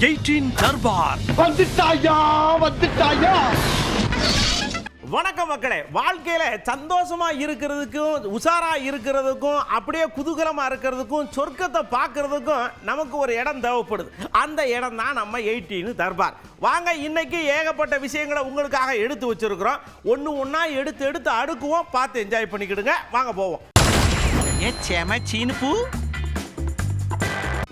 18 தர்பார் வந்துட்டாயா. வணக்கம் மக்களே. வாழ்க்கையில சந்தோஷமா இருக்கிறதுக்கும் உஷாரா இருக்கிறதுக்கும் அப்படியே குதூகலமா இருக்கிறதுக்கும் சொர்க்கத்தை பார்க்கறதுக்கும் நமக்கு ஒரு இடம் தேவைப்படுது. அந்த இடம் தான் நம்ம 18 தர்பார். வாங்க, இன்னைக்கு ஏகப்பட்ட விஷயங்களை உங்களுக்காக எடுத்து வச்சிருக்கிறோம். ஒண்ணா எடுத்து அடுக்குவோம். பார்த்து என்ஜாய் பண்ணிக்கிடுங்க. வாங்க போவோம்.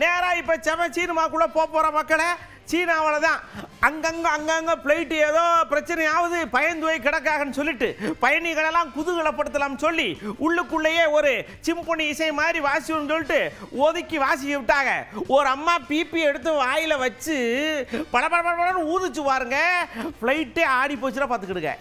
நேரா இப்ப சீனமாக்குள்ள போற மக்களே. சீனாவில் தான் அங்கங்க பிளைட்டு ஏதோ பிரச்சனை ஆகுது, பயந்து போய் கிடக்காகன்னு சொல்லிட்டு பயணிகளெல்லாம் குதூகலப்படுத்தலாம் சொல்லி உள்ளுக்குள்ளேயே ஒரு சிம்பொனி இசை மாதிரி வாசின்னு சொல்லிட்டு ஒதுக்கி வாசிக்க விட்டாங்க. ஒரு அம்மா பிபி எடுத்து வாயில வச்சு படபடன்னு ஊதிச்சு பாருங்க. பிளைட்டே ஆடி போச்சுன்னா பார்த்துக்கிடுங்க.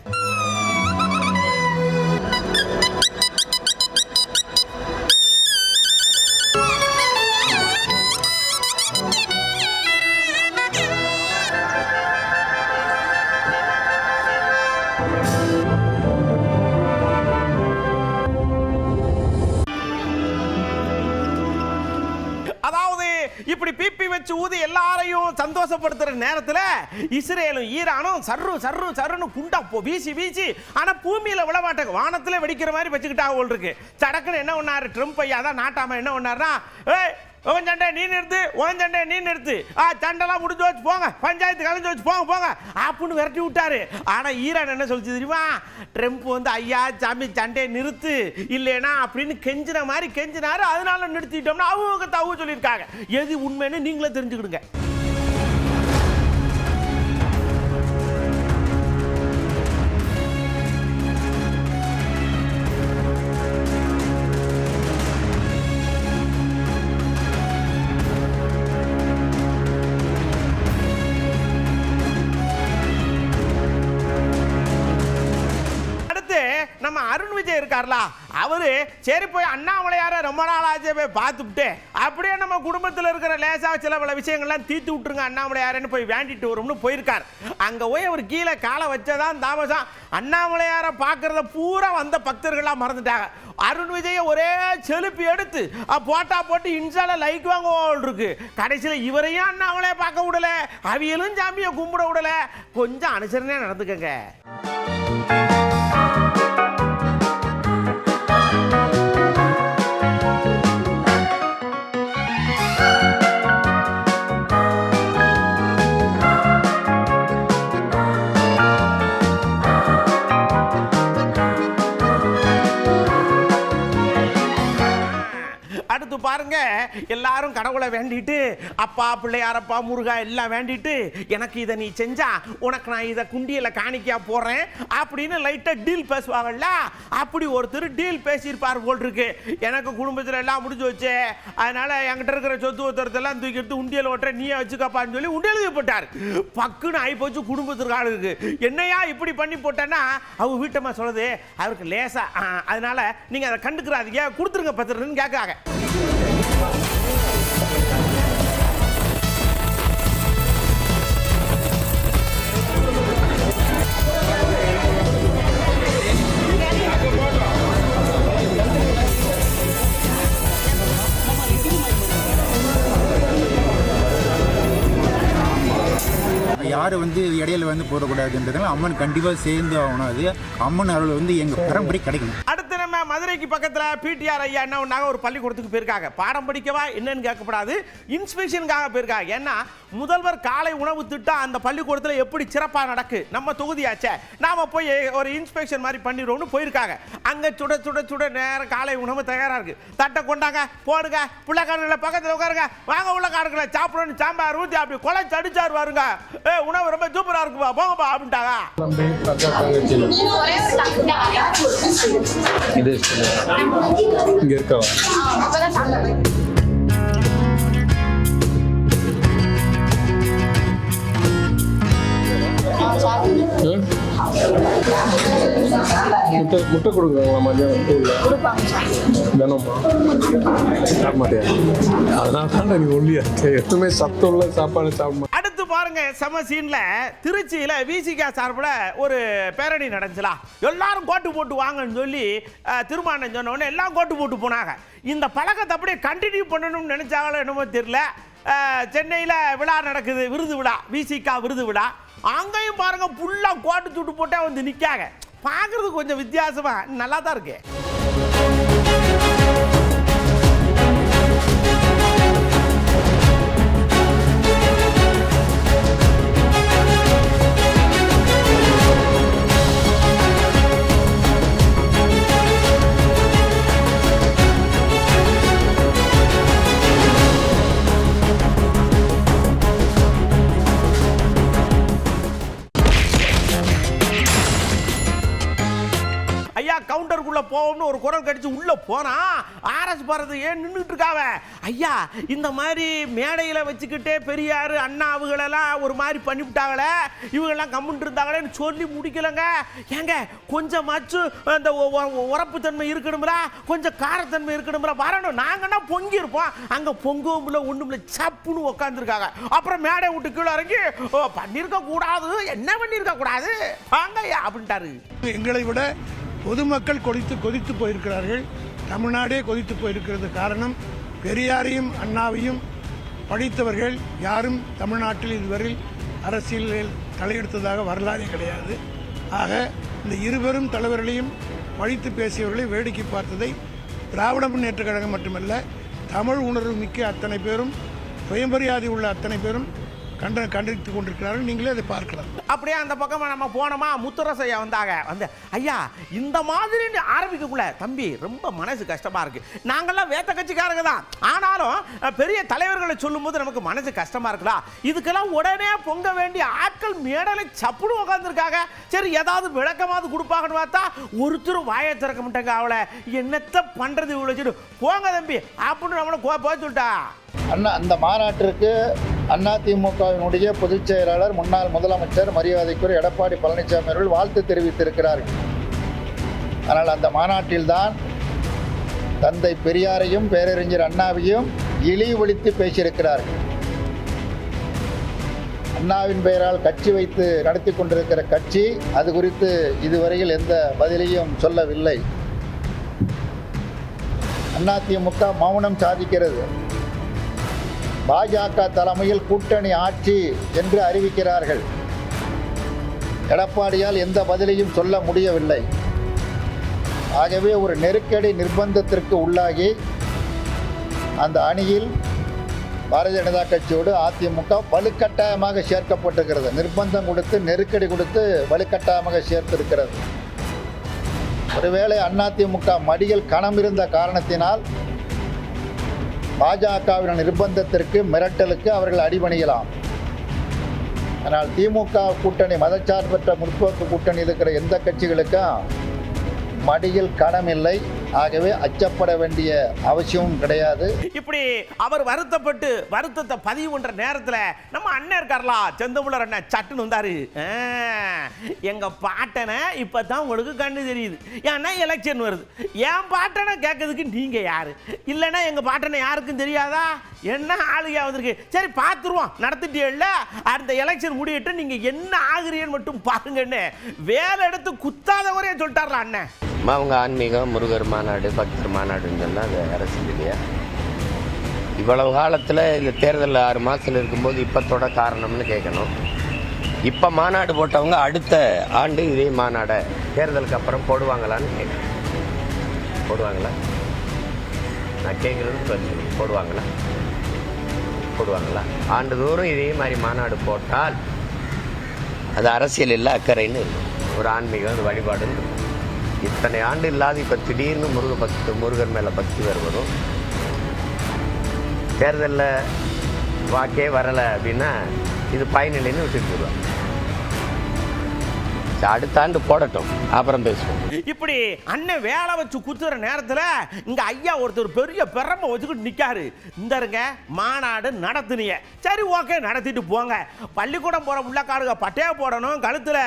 இப்படி பிபி வச்சு ஊதி எல்லாரையும் சந்தோஷப்படுத்துற நேரத்தில் இஸ்ரேலும் ஈரானும் சர்ருன்னு குண்டா வீசி ஆனா பூமியில விழ மாட்டாங்க, வானத்துல வெடிக்கிற மாதிரி வச்சுக்கிட்டாங்க போல் இருக்கு. சடக்குன்னு என்ன பண்ணாரு ட்ரம்ப் ஐயா தான் நாட்டாம என்ன பண்ணாருன்னா, உன் சண்டை நீ நிறுத்து, சண்டைலாம் முடிஞ்சு வச்சு போங்க, பஞ்சாயத்து கலைஞ்சு வச்சு போங்க அப்படின்னு விரட்டி விட்டாரு. ஆனா ஈரான் என்ன சொல்லிச்சு தெரியுமா? ட்ரம்ப் வந்து ஐயா சாமி சண்டையை நிறுத்து இல்லைனா அப்படின்னு கெஞ்சின மாதிரி கெஞ்சினாரு. அதனால நிறுத்திட்டோம்னா அவங்க தவு சொல்லியிருக்காங்க. எது உண்மைன்னு நீங்களே தெரிஞ்சுக்கிடுங்க. நம்ம அருண் விஜய் இருக்கார்ல, அவரு சரி போய் அண்ணாமலையார ரொம்ப நாள் ஆச்சு போய் பார்த்துட்டு அப்படியே நம்ம குடும்பத்தில் இருக்கிற லேசா சில பல விஷயங்கள்லாம் தீர்த்து விட்டுருங்க அண்ணாமலையாரன்னு போய் வேண்டிட்டு வரும்னு போயிருக்கார். அங்க போய் அவர் கீழே காலை வச்சதான் தாமசம். அண்ணாமலையார பார்க்கறத பூரா வந்த பக்தர்கள்லாம் மறந்துட்டாங்க. அருண் விஜய ஒரே செலுப்பி எடுத்து போட்டா போட்டு இன்ஸ்டால லைக் வாங்க இருக்கு. கடைசியில் இவரையும் அண்ணாமலையை பார்க்க விடல, அவியலும் சாமியை கும்பிட விடல. கொஞ்சம் அனுசரணையா நடந்துக்கங்க. அடுத்து பாருங்க, எல்லாரும் கடவுளை வேண்டிட்டு அப்பா பிள்ளையாரப்பா முருகா எல்லாம் வேண்டிட்டு எனக்கு இதை நீ செஞ்சா உனக்கு நான் இதை குண்டியில காணிக்கையா போறேன் அப்படின்னு லைட்டா டீல் பேசுவாங்கல்ல. அப்படி ஒருத்தர் டீல் பேசியிருப்பார் போல் இருக்கு. எனக்கு குடும்பத்தில் எல்லாம் முடிஞ்சு வச்சு, அதனால என்கிட்ட இருக்கிற சொத்து ஒருத்தரத்தெல்லாம் தூக்கி எடுத்து உண்டியல் ஓட்டுற நீயே வச்சுக்கப்பான்னு சொல்லி உண்டியல் போட்டார். பக்குன்னு ஆகி போச்சு குடும்பத்திற்கு ஆளு இருக்கு. என்னையா இப்படி பண்ணி போட்டேன்னா அவங்க வீட்டம்மா சொல்லுது அவருக்கு லேசா, அதனால நீங்க அதை கண்டுக்கிறாதீங்க, கொடுத்துருங்க பத்திரன்னு கேட்காங்க. யாரும் வந்து இடையில வந்து போடக்கூடாதுன்றதுனால அம்மன் கண்டிப்பாக சேர்ந்து ஆகணும். அது அம்மன் அருள் வந்து எங்கள் பரம்பரை கிடைக்கணும். அடுத்து நம்ம மதுரைக்கு பக்கத்தில் பிடிஆர் ஐயா என்ன ஒன்றாக ஒரு பள்ளிக்கூடத்துக்கு போயிருக்காங்க. பாடம் படிக்கவா என்னன்னு கேட்கப்படாது, இன்ஸ்பெக்ஷனுக்காக போயிருக்காங்க. ஏன்னா முதல்வர் காலை உணவு திட்டம் அந்த பள்ளிக்கூடத்தில் எப்படி சிறப்பாக நடக்கு, நம்ம தொகுதியாச்சே, நாம போய் ஒரு இன்ஸ்பெக்ஷன் மாதிரி பண்ணிடுவோம்னு போயிருக்காங்க. அங்கே சுட நேரம் காலை உணவு தயாராக இருக்கு. தட்டை கொண்டாங்க, போடுங்க, பிள்ளைக்காரங்களை பக்கத்தில் உட்காருங்க, வாங்க உள்ள காடுகளை சாப்பிடணும்னு சாம்பார் ஊற்றி அப்படி கொலை சடிச்சார் வருங்க. உணவு ரொம்ப சூப்பரா இருக்குப்பா, போங்கப்பா அப்படின்ட்டாங்க. இங்க இருக்கா முட்டை கொடுக்குறாங்களா மதியானம்? வேணுமா? மாட்டியா? அதனால தான் நீ ஒல்லியா எப்பவுமே சத்தம் உள்ள சாப்பாடு சாப்பிட. அடுத்து பாருங்க, சம சீன்ல திருச்சியில விசிகா சார்பில் ஒரு பேரணி நடந்துச்சுல. எல்லாரும் கோட்டு போட்டு வாங்கன்னு சொல்லி திருமாவளவன் சொன்ன உடனே எல்லாம் கோட்டு போட்டு போனாங்க. இந்த பழக்கத்தை அப்படியே கண்டினியூ பண்ணணும்னு நினைச்சாங்களோ என்னமோ தெரியல. சென்னையில் விழா நடக்குது, விருது விழா, விசிகா விருது விழா. அங்கேயும் பாருங்க புல்லா கோட்டு துட்டு போட்டே வந்து நிற்காங்க. பார்க்கறது கொஞ்சம் வித்தியாசமா நல்லா தான் இருக்கு. ஐயா கவுண்டருக்குள்ள போவோம்னு ஒரு குரல் கடிச்சு உள்ள போனா ஆர்எஸ் பாரதி ஏன் நின்றுட்டு இருக்காவ. ஐயா இந்த மாதிரி மேடையில வச்சுக்கிட்டே பெரியார் அண்ணா அவங்களெல்லாம் ஒரு மாதிரி பண்ணிவிட்டாங்களே, இவங்கெல்லாம் கம்முன்ட்டு இருந்தாங்களேன்னு சொல்லி முடிக்கலங்க. ஏங்க கொஞ்சமாச்சும் அந்த உரப்பு தன்மை இருக்கணும்ல, கொஞ்சம் காரத்தன்மை இருக்கணும்ல, வரணும். நாங்கன்னா பொங்கி இருப்போம், அங்க பொங்கவும் இல்லை ஒண்ணும் இல்லை, சப்புன்னு உட்காந்துருக்காங்க. அப்புறம் மேடை விட்டு கீழே இறங்கி பண்ணியிருக்க கூடாது, என்ன பண்ணியிருக்க கூடாது வாங்க அப்படின்ட்டாரு. எங்களை விட பொதுமக்கள் கொதித்து போயிருக்கிறார்கள். தமிழ்நாடே கொதித்து போயிருக்கிறது. காரணம், பெரியாரையும் அண்ணாவையும் படித்தவர்கள் யாரும் தமிழ்நாட்டில் இதுவரை அரசியலில் தலையெடுத்ததாக வரலாறே கிடையாது. ஆக இந்த இருவரும் தலைவர்களையும் பழித்து பேசியவர்களை வேடிக்கை பார்த்ததை திராவிட முன்னேற்றக் கழகம் மட்டுமல்ல, தமிழ் உணர்வு மிக்க அத்தனை பேரும், சுயமரியாதை உள்ள அத்தனை பேரும் கண்டித்து கொண்டிருக்கிறார்கள். நீங்களே அதை பார்க்கலாம். அப்படியே அந்த பக்கமா நம்ம போனோமா, முத்துரசையா வந்தாங்க. வந்து ஐயா இந்த மாதிரி ஆரம்பிக்கக்குள்ள தம்பி ரொம்ப மனசு கஷ்டமா இருக்கு. நாங்கெல்லாம் வேத்த கட்சிக்காரங்க தான், ஆனாலும் பெரிய தலைவர்களை சொல்லும் போது நமக்கு மனசு கஷ்டமா இருக்குதா. இதுக்கெல்லாம் உடனே பொங்க வேண்டிய ஆட்கள் மேடலை சப்புன்னு உட்காந்துருக்காங்க. சரி ஏதாவது விளக்கமாவது கொடுப்பாங்கன்னு பார்த்தா ஒருத்தரும் வாயை திறக்க மாட்டாங்க. அவளை என்னத்த பண்றது இவ்வளோ போங்க தம்பி அப்படின்னு நம்மளை போக சொல்லிட்டா. அந்த மாநாட்டிற்கு அதிமுகவினுடைய பொதுச் செயலாளர் முன்னாள் முதலமைச்சர் மரியாதைக்குரிய எடப்பாடி பழனிசாமி அவர்கள் வாழ்த்து தெரிவித்திருக்கிறார்கள். ஆனால் அந்த மாநாட்டில்தான் தந்தை பெரியாரையும் பேரறிஞர் அண்ணாவையும் இழிவுபடுத்தி பேசியிருக்கிறார்கள். அண்ணாவின் பெயரால் கட்சி வைத்து நடத்தி கொண்டிருக்கிற கட்சி அது குறித்து இதுவரையில் எந்த பதிலையும் சொல்லவில்லை. அதிமுக மௌனம் சாதிக்கிறது. பாஜக தலைமையில் கூட்டணி ஆட்சி என்று அறிவிக்கிறார்கள். எடப்பாடியால் எந்த பதிலையும் சொல்ல முடியவில்லை. ஆகவே ஒரு நெருக்கடி நிர்பந்தத்திற்கு உள்ளாகி அந்த அணியில் பாரதிய ஜனதா கட்சியோடு அதிமுக வலுக்கட்டாயமாக சேர்க்கப்பட்டிருக்கிறது. நிர்பந்தம் கொடுத்து நெருக்கடி கொடுத்து வலுக்கட்டாயமாக சேர்த்திருக்கிறது. ஒருவேளை அதிமுக மடியில் கணம் இருந்த காரணத்தினால் பாஜகவின் நிர்பந்தத்திற்கு மிரட்டலுக்கு அவர்கள் அடிபணியலாம். ஆனால் திமுக கூட்டணி, மதச்சார்பற்ற முற்போக்கு கூட்டணி இருக்கிற எந்த கட்சிகளுக்கும் மடியில் கணம் இல்லை. ஆகவே அச்சப்பட வேண்டிய அவசியமும் கிடையாது. இப்படி அவர் வருத்தப்பட்டு வருத்தத்தை பதிவு பண்ற நேரத்தில் நம்ம அண்ணன் இருக்கார்லா, செந்தமிழர் அண்ணன் சட்டுன்னு வந்தாரு. எங்க பாட்டனை இப்பதான் உங்களுக்கு கண்ணு தெரியுது, ஏன்னா எலெக்ஷன் வருது. என் பாட்டனை கேட்கறதுக்கு நீங்க யாரு? இல்லைன்னா எங்க பாட்டனை யாருக்கும் தெரியாதா? என்ன ஆளுகையா வந்திருக்கு? சரி பார்த்துருவோம், நடத்திட்டீங்கல்ல, அந்த எலெக்ஷன் முடியிட்டு நீங்க என்ன ஆகுறீன்னு மட்டும் பாருங்கன்னு வேலை எடுத்து குத்தாதவரே சொல்லிட்டார்ல அண்ணன். அவங்க ஆன்மீகம், முருகர் மாநாடு, பக்தர் மாநாடுன்னு சொன்னால் அது அரசியல் இல்லையா? இவ்வளவு காலத்தில் இந்த தேர்தலில் 6 மாதத்தில் இருக்கும்போது இப்பத்தோட காரணம்னு கேட்கணும். இப்போ மாநாடு போட்டவங்க அடுத்த ஆண்டு இதே மாநாடை தேர்தலுக்கு அப்புறம் போடுவாங்களான்னு கேட்கணும். போடுவாங்களா? நான் கேட்குறது போடுவாங்களா? ஆண்டுதோறும் இதே மாதிரி மாநாடு போட்டால் அது அரசியல் இல்லை, அக்கறைன்னு இருக்கும். ஒரு ஆன்மீகம், அது வழிபாடுன்னு இருக்கும். இத்தனை ஆண்டு இல்லாத இப்போ திடீர்னு முருகர் மேலே பக்தி வருவதும், தேர்தலில் வாக்கே வரலை அப்படின்னா இது பயனில்லைன்னு விட்டுட்டு போடுவாங்க. அடுத்த ஆண்டு போடட்டும், அப்புறம் பேசுவோம். இப்படி அண்ணன் வேலை வச்சு குத்துற நேரத்தில் இங்க ஐயா ஒருத்தர் பெரிய பெரம்ப வச்சுக்கிட்டு நிக்காரு. இந்த இருங்க மாநாடு நடத்துனீங்க, சரி ஓகே நடத்திட்டு போங்க. பள்ளிக்கூடம் போற உள்ளக்காருங்க பட்டையா போடணும், கழுத்துல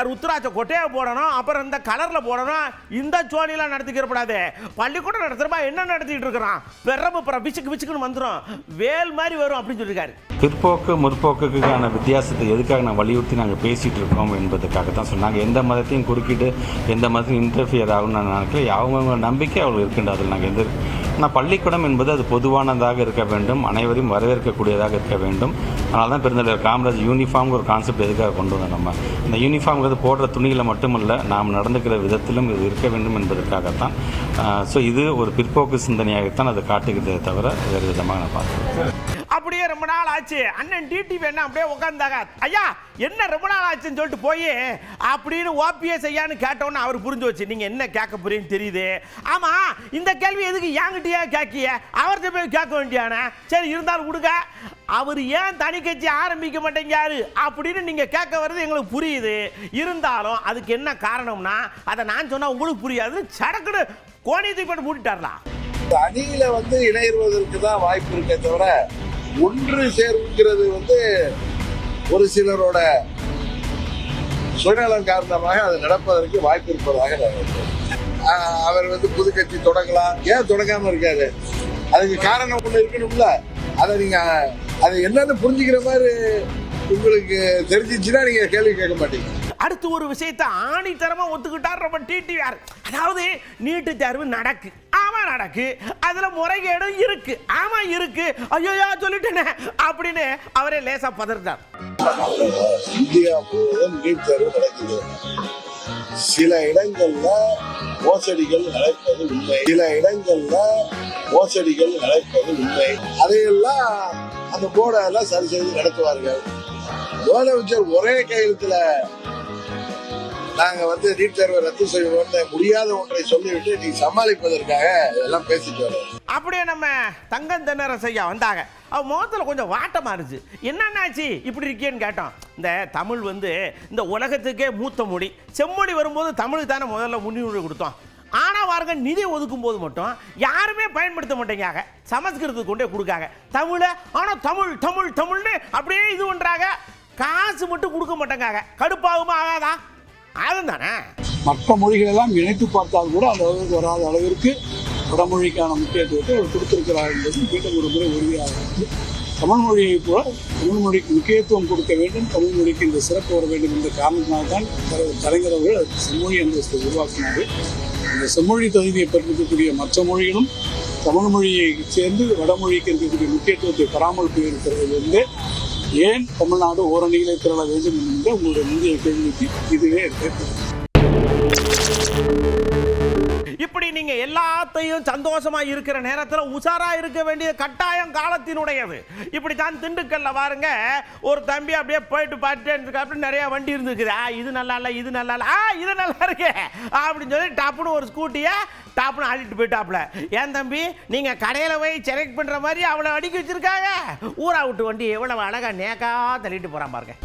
ருத்ராட்ச கொட்டையா போடணும், அப்புறம் இந்த கலர்ல போடணும். இந்த சோழியெல்லாம் நடத்திக்கிறப்படாது. பள்ளிக்கூடம் நடத்துறப்பா என்ன நடத்திட்டு இருக்கிறான்? பெரம்பு பிச்சுக்குன்னு வந்துடும், வேல் மாதிரி வரும் அப்படின்னு சொல்லியிருக்காரு. பிற்போக்கு முற்போக்குக்கான வித்தியாசத்தை எதுக்காக நான் வலியுறுத்தி நாங்கள் பேசிட்டு இருக்கோம் என்பதற்காக தான் நாங்கள் எந்த மதத்தையும் குறுக்கிட்டு எந்த மதத்தையும் இன்டர்ஃபியர் ஆகும்னு நான் நினைக்கல. அவங்கவுங்க நம்பிக்கை அவங்களுக்கு இருக்கின்ற அதில் நாங்கள் எந்த. ஆனால் பள்ளிக்கூடம் என்பது அது பொதுவானதாக இருக்க வேண்டும், அனைவரையும் வரவேற்கக்கூடியதாக இருக்க வேண்டும். அதனால தான் பெருந்தலைவர் காமராஜ் யூனிஃபார்ம் ஒரு கான்செப்ட் எதுக்காக கொண்டு வந்தோம். நம்ம இந்த யூனிஃபார்ம்ங்கிறது போடுற துணிகளை மட்டுமல்ல, நாம் நடந்துக்கிற விதத்திலும் இது இருக்க வேண்டும் என்பதற்காகத்தான். ஸோ இது ஒரு பிற்போக்கு சிந்தனையாகத்தான் அதை காட்டுகிறதே தவிர வேறு விதமாக நான் பார்க்குறேன். அப்படியே ரொம்ப நாள் ஆச்சு அண்ணன் டிடிவி என்ன அப்படியே உட்காந்தாங்க. ஐயா என்ன ரொம்ப நாள் ஆச்சுன்னு சொல்லிட்டு போய் அப்படின்னு ஓபிஎஸ் ஐயான்னு கேட்டோன்னு அவர் புரிஞ்சு வச்சு நீங்க என்ன கேட்க போறீங்கன்னு தெரியுது. ஆமா இந்த கேள்வி எதுக்கு என்கிட்டயே கேட்கிய, அவர்கிட்ட போய் கேட்க வேண்டியானே. சரி இருந்தாலும் கொடுங்க, அவர் ஏன் தனி கட்சி ஆரம்பிக்க மாட்டேங்காரு அப்படின்னு நீங்க கேட்க வர்றது எங்களுக்கு புரியுது. இருந்தாலும் அதுக்கு என்ன காரணம்னா அதை நான் சொன்னா உங்களுக்கு புரியாது. சடக்குன்னு கோணியத்தை போட்டு மூடிட்டாரலாம். அணியில இணைவதற்கு தான் வாய்ப்பு இருக்கே தவிர ஒன்று சேர்வுங்கிறது ஒரு சிலரோட சுயநலம் காரணமாக அது நடப்பதற்கு வாய்ப்பு இருப்பதாக அவர் புது கட்சி தொடங்கலாம். ஏன் தொடங்காம இருக்காரு? அதுக்கு காரணம் ஒண்ணு இருக்கணும்ல. அதை நீங்க அதை என்னன்னு புரிஞ்சுக்கிற மாதிரி உங்களுக்கு தெரிஞ்சிச்சுன்னா நீங்க கேள்வி கேட்க மாட்டீங்க. அடுத்து ஒரு விஷயத்தை ஆணித்தரமா ஒத்துக்கிட்டார் நம்ம டிடிஆர். அதாவது நீட்டு தேர்வு நடக்கு, ஆமா நடக்கு, அதுல முறைகேடும் இருக்கு, ஆமா இருக்கு, ஐயோ சொல்லிட்டேனே அப்படின்னு அவரே லேசா பதறிட்டார். இந்தியா முழுவதும் நீட் தேர்வு நடக்குது. சில இடங்கள்ல மோசடிகள் நடப்பது உண்மை, சில இடங்கள்ல மோசடிகள் நடப்பது உண்மை. அதையெல்லாம் அந்த போர்டெல்லாம் சரி செய்து நடத்துவார்கள். முதலமைச்சர் ஒரே கையெழுத்துல நாங்க நீட் தேர்வை ரத்து செய்வோம் முடியாத ஒன்றை சொல்லிவிட்டு நீ சமாளிப்பதற்காக எல்லாம் பேசிட்டு வரோம். அப்படியே நம்ம தங்கம் தென்னரசு ஐயா வந்தாங்க. அவ முகத்துல கொஞ்சம் வாட்டமா இருந்துச்சு. என்னன்னாச்சு இப்படி இருக்கேன்னு கேட்டோம். இந்த தமிழ் இந்த உலகத்துக்கே மூத்த மொழி. செம்மொழி வரும்போது தமிழ் தானே முதல்ல முன்னுரிமை கொடுத்தோம். ஆனால் வாருங்க நிதி ஒதுக்கும் போது மட்டும் யாருமே பயன்படுத்த மாட்டேங்காங்க, சமஸ்கிருதத்துக்கு கொண்டே கொடுக்காங்க தமிழை. ஆனால் தமிழ் தமிழ் தமிழ்னு அப்படியே இது பண்ணுறாங்க, காசு மட்டும் கொடுக்க மாட்டேங்காங்க. கடுப்பாகுமா ஆகாதா? அதுதானே மற்ற மொழிகளெல்லாம் இணைத்து பார்த்தால் கூட அந்த அளவுக்கு வராத அளவிற்கு வடமொழிக்கான முக்கியத்துவத்தை அவர் கொடுத்திருக்கிறார் என்பது மீண்டும் ஒரு முறை உறுதியாக இருக்கு. தமிழ் மொழியை போல தமிழ் மொழிக்கு முக்கியத்துவம் கொடுக்க வேண்டும், தமிழ் மொழிக்கு இந்த சிறப்பு வர வேண்டும் என்ற காரணத்தினால்தான் கலைஞர் அவர்கள் செம்மொழி அந்தஸ்தை உருவாக்கினார்கள். இந்த செம்மொழி தகுதியை பெற்றிருக்கக்கூடிய மற்ற மொழிகளும் தமிழ் மொழியை சேர்ந்து வடமொழிக்கு இருக்கக்கூடிய முக்கியத்துவத்தை பராமல் போயிருக்கிறது. ஏன் தமிழ்நாடு ஓரணிகளை திரள வேண்டும் என்ற உங்களுடைய முந்தைய கேள்விக்கு இதுவே இப்படி நீங்க எல்லாத்தையும் சந்தோஷமா இருக்கிற நேரத்தில் உஷாரா இருக்க வேண்டிய கட்டாயம் காலத்தினுடையது. இப்படி தான் திண்டுக்கல்ல பாருங்க, ஒரு தம்பி அப்படியே போயிட்டு பார்த்துட்டு நிறைய வண்டி இருந்துருக்குது. இது நல்லா இல்லை, இது நல்லா இல்லை, இது நல்லா இருக்கு அப்படின்னு சொல்லி டாப்புன்னு ஒரு ஸ்கூட்டியை டாப்புன்னு ஆடிட்டு போயிட்டாப்புல. ஏன் தம்பி நீங்க கடையில போய் செலக்ட் பண்ற மாதிரி அவளை அடிக்க வச்சிருக்காங்க. ஊரா விட்டு வண்டி எவ்வளவு அழகா நேக்கா தள்ளிட்டு போறான் பாருங்க.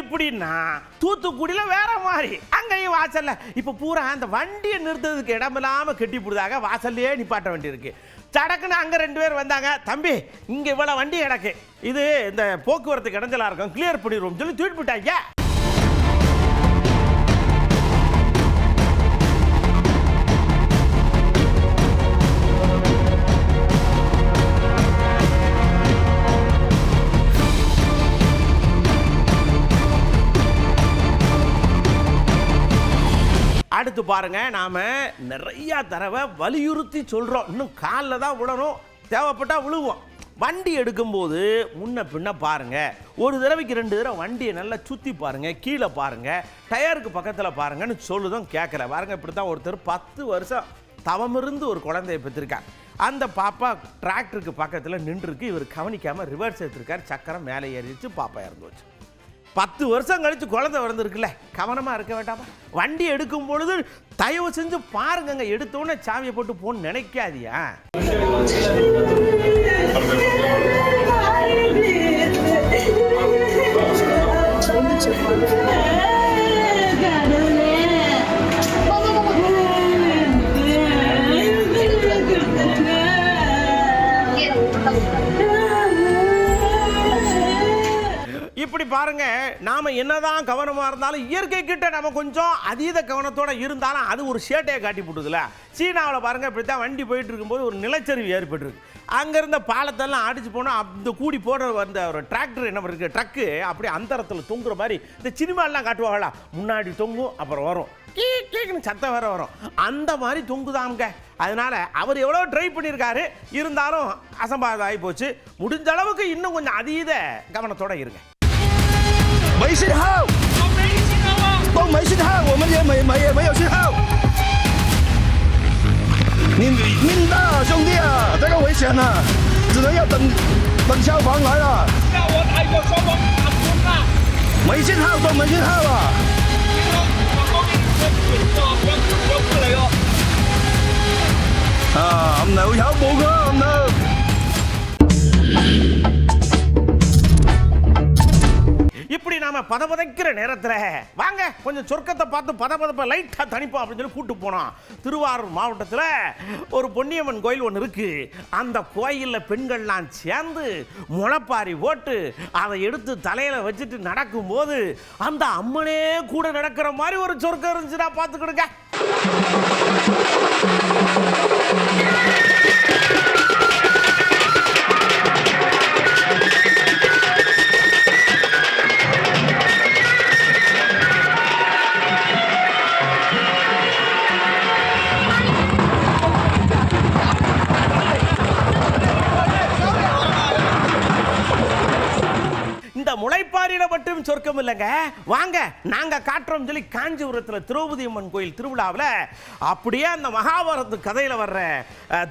இப்படின்னா தூத்துக்குடியில வேற மாதிரி அங்கேயும் வாசல்ல இப்ப பூரா அந்த வண்டியை நிறுத்துறதுக்கு இடமில்லாம கட்டி போடுதாக வாசல்லையே நிப்பாட்ட வேண்டி இருக்கு. சடக்குன்னு அங்க 2 பேர் வந்தாங்க. தம்பி இங்க இவ்வளவு வண்டி கிடக்கு, இது இந்த போக்குவரத்து இடைஞ்சலா இருக்கும், கிளியர் பண்ணிடுவோம் சொல்லி தூக்கிட்டு போயிட்டாங்க. அடுத்து பாருங்க, நாம நிறைய தடவை வலியுறுத்தி சொல்றோம், இன்னும் காலில் தான் விடணும், தேவைப்பட்டா விழுவோம். வண்டி எடுக்கும்போது முன்ன பின்ன பாருங்க, ஒரு தடவைக்கு 2 தடவை வண்டியை நல்லா சுற்றி பாருங்க, கீழே பாருங்க, டயருக்கு பக்கத்தில் பாருங்கன்னு சொல்லுதும் கேட்கல. பாருங்க இப்படி தான் ஒருத்தர் 10 வருஷம் தவமிருந்து ஒரு குழந்தையை பெற்றிருக்கார். அந்த பாப்பா டிராக்டருக்கு பக்கத்தில் நின்றுருக்கு, இவர் கவனிக்காமல் ரிவர்ஸ் எடுத்திருக்கார், சக்கரம் மேலே ஏறிச்சு, பாப்பா இறந்து வச்சு. 10 வருஷம் கழிச்சு குழந்தை வந்திருக்குல்ல, கவனமாக இருக்க வேண்டாமா? வண்டி எடுக்கும் பொழுது தயவு செஞ்சு பாருங்க, எடுத்தோன்னே சாவியை போட்டு போன்னு நினைக்காதியா. பாருங்க, நாம என்னதான் கவனமா இருந்தாலும் இயற்கை கிட்ட நம்ம கொஞ்சம் அதீத கவனத்தோட இருந்தாலும் அது ஒரு சேட்டையை காட்டி போட்டுதுல. சீனாவில் பாருங்க, இப்படித்தான் வண்டி போயிட்டு இருக்கும்போது ஒரு நிலச்சரிவு ஏற்பட்டுருக்கு. அங்க இருந்த பாலத்தெல்லாம் அடிச்சு போனா அந்த கூடி போடுற அந்த ஒரு டிராக்டர் என்ன பண்ணுறது, ட்ரக்கு அப்படியே அந்தரத்தில் தொங்குற மாதிரி இந்த சினிமாலாம் காட்டுவாங்களா, முன்னாடி தொங்கும் அப்புறம் வரும் கேக்குன்னு சத்தம் வேற வரும், அந்த மாதிரி தொங்குதாங்க. அதனால அவர் எவ்வளோ ட்ரை பண்ணியிருக்காரு, இருந்தாலும் அசம்பாவிதம் ஆகி போச்சு. முடிஞ்ச அளவுக்கு இன்னும் கொஞ்சம் அதீத கவனத்தோட இருங்க. இப்படி நாம பதபதைக்கிற நேரத்தில் வாங்க கொஞ்சம் சொர்க்கத்தை பார்த்து பதபதப்பை லைட்டாக தணிப்போம் அப்படின்னு சொல்லி கூட்டு போனோம். திருவாரூர் மாவட்டத்தில் ஒரு பொன்னியம்மன் கோயில் ஒன்று இருக்கு. அந்த கோயிலில் பெண்கள்லாம் சேர்ந்து முளைப்பாரி போட்டு அதை எடுத்து தலையில வச்சுட்டு நடக்கும்போது அந்த அம்மனே கூட நடக்கிற மாதிரி ஒரு சொர்க்கம் இருந்துச்சுன்னா பார்த்துக்கிடுங்க. முளைப்பாரியில மட்டும் சொர்க்கம் இல்லைங்க, வாங்க நாங்க காட்டுறோம் சொல்லி காஞ்சிபுரத்தில் திரௌபதி அம்மன் கோயில் திருவிழாவில் அப்படியே அந்த மகாபாரத கதையில வர்ற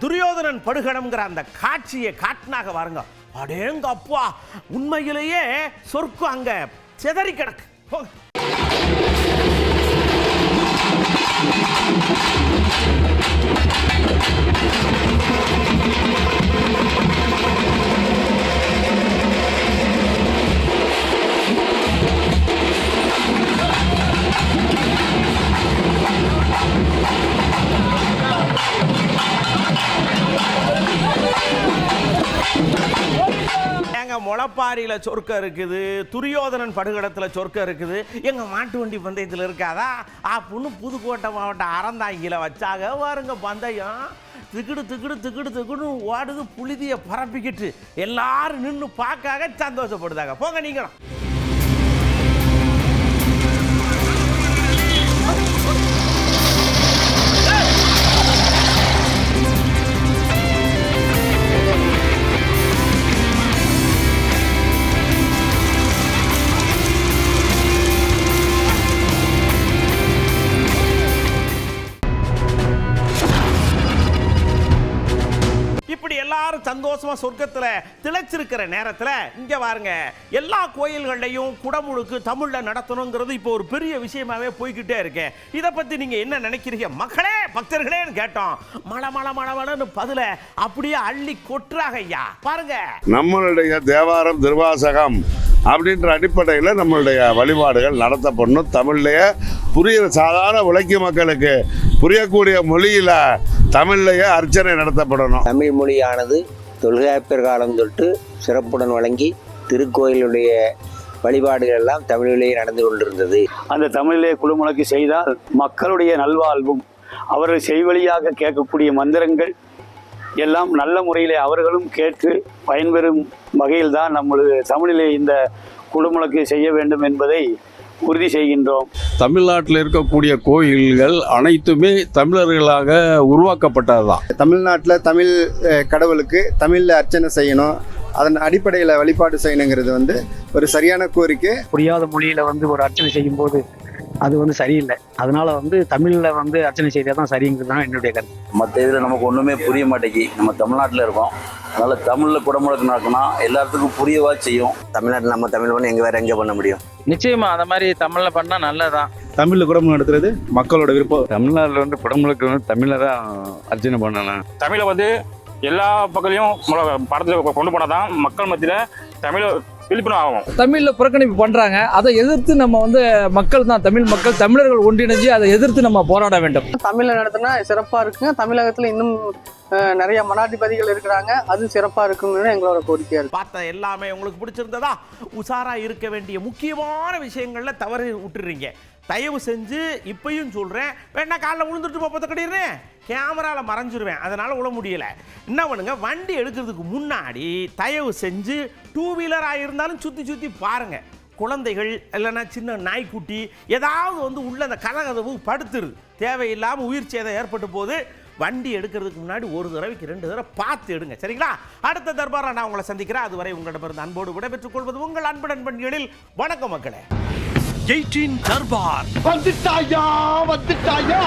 துரியோதனன் படுகணம்ங்கிற அந்த காட்சியை காட்டினாக பாருங்க. அடேங்க அப்பா, உண்மையிலேயே சொர்க்கம் அங்க செதறி கிடக்கு. முளைப்பாரியில சொர்க்கம் இருக்குது, துரியோதனன் படுகடத்தில் சொர்க்கம் இருக்குது, எங்க மாட்டு வண்டி பந்தயத்தில் இருக்காதா அப்படின்னு புதுக்கோட்டை மாவட்டம் அறந்தாங்கில வச்சாக பாருங்க. பந்தயம் திக்குடு திக்குடு திக்குடு திக்குடு ஓடுது, புழுதியை பரப்பிக்கிட்டு எல்லாரும் நின்று பார்க்காக சந்தோஷப்படுதாங்க. போங்க நீங்களும். எல்லாரும் சந்தோஷமா சொர்க்கத்துல திளைச்சிருக்கிற நேரத்துல இங்க பாருங்க, எல்லா கோயில்கள்லையும் குடமுழுக்கு தமிழ்ல நடத்தணுங்கிறது இப்போ ஒரு பெரிய விஷயமாவே போய்கிட்டே இருக்கு. இத பத்தி நீங்க என்ன நினைக்கிறீங்க மக்களே, பக்தர்களேன்னு கேட்டோம். மழை மழை மழை மழைன்னு பதில அப்படியே அள்ளி கொட்டுறாங்க ஐயா. பாருங்க, நம்மளுடைய தேவாரம் திருவாசகம் அப்படின்ற அடிப்படையில் நம்மளுடைய வழிபாடுகள் நடத்தப்படணும். தமிழ்லையே புரியுற சாதாரண உழைக்கும் மக்களுக்கு புரியக்கூடிய மொழியில் தமிழ்லையே அர்ச்சனை நடத்தப்படணும். தமிழ் மொழியானது தொல்காப்பியர் காலம் தொட்டு சிறப்புடன் வழங்கி திருக்கோயிலுடைய வழிபாடுகள் எல்லாம் தமிழிலேயே நடந்து கொண்டிருந்தது. அந்த தமிழிலே குழுமுழக்கு செய்தால் மக்களுடைய நல்வாழ்வும் அவர்கள் செய்வழியாக கேட்கக்கூடிய மந்திரங்கள் எல்லாம் நல்ல முறையிலே அவர்களும் கேட்டு பயன்பெறும் வகையில் தான் நம்மளது தமிழிலே இந்த குழுமுழக்கு செய்ய வேண்டும் என்பதை உறுதி செய்கின்றோம். தமிழ்நாட்டில் இருக்கக்கூடிய கோயில்கள் அனைத்துமே தமிழர்களாக உருவாக்கப்பட்டது தான். தமிழ்நாட்டில் தமிழ் கடவுளுக்கு தமிழில் அர்ச்சனை செய்யணும், அதன் அடிப்படையில் வழிபாடு செய்யணுங்கிறது ஒரு சரியான கோரிக்கை. புரியாத மொழியில் ஒரு அர்ச்சனை செய்யும்போது அது சரியில்லை. அதனால தமிழில் அர்ச்சனை செய்தால் தான் சரிங்கிறது தான் என்னுடைய கருத்து. மற்ற இதில் நமக்கு ஒன்றுமே புரிய மாட்டேங்கி, நம்ம தமிழ்நாட்டில் இருக்கோம், அதனால் தமிழில் குடமுழக்கு நடக்குன்னா எல்லாத்துக்கும் புரியவா செய்யும். தமிழ்நாட்டில் நம்ம தமிழ் பண்ணி எங்கே பண்ண முடியும்? நிச்சயமா அந்த மாதிரி தமிழில் பண்ணால் நல்லதான். தமிழில் குடமுழக்கு நடத்துறது மக்களோட விருப்பம். தமிழ்நாட்டில் குடமுழக்கு தமிழில் தான் அர்ச்சனை பண்ணணும். தமிழை எல்லா பக்கத்துலையும் படத்தில் கொண்டு போனால் தான் மக்கள் மத்தியில் தமிழ் விழிப்புணர்வு ஆகும். தமிழில் புறக்கணிப்பு பண்ணுறாங்க, அதை எதிர்த்து நம்ம மக்கள் தான், தமிழ் மக்கள் தமிழர்கள் ஒன்றிணைஞ்சு அதை எதிர்த்து நம்ம போராட வேண்டும். தமிழில் நடத்தினா சிறப்பாக இருக்குங்க. தமிழகத்தில் இன்னும் நிறைய மனாதிபதிகள் இருக்கிறாங்க, அது சிறப்பாக இருக்கும்னு எங்களோட கோரிக்கையாக இருக்குது. பார்த்த எல்லாமே உங்களுக்கு பிடிச்சிருந்ததா? உஷாரா இருக்க வேண்டிய முக்கியமான விஷயங்கள்ல தவறு விட்டுறீங்க. தயவு செஞ்சு இப்பயும் சொல்றேன், வேணா காலைல விழுந்துட்டு போப்பத கிடையிறேன், கேமராவில் மறைஞ்சிருவேன், அதனால விட முடியல. என்ன பண்ணுங்க, வண்டி எடுக்கிறதுக்கு முன்னாடி தயவு செஞ்சு 2 வீலராக இருந்தாலும் சுற்றி சுற்றி பாருங்க. குழந்தைகள் இல்லைன்னா சின்ன நாய்க்குட்டி ஏதாவது வந்து உள்ள அந்த கதவு படுத்துருது, தேவையில்லாமல் உயிர் சேதம் ஏற்பட்டு போது. வண்டி எடுக்கிறதுக்கு முன்னாடி ஒரு தடவைக்கு 2 தடவை பார்த்து எடுங்க, சரிங்களா? அடுத்த தர்பாரில் நான் உங்களை சந்திக்கிறேன். அதுவரை உங்களிடமிருந்து அன்போடு விடைபெற்றுக் கொள்வது உங்கள் அன்பு நண்பன்களில். வணக்கம் மக்களே. 18 தர்பார் வந்துட்டாயா.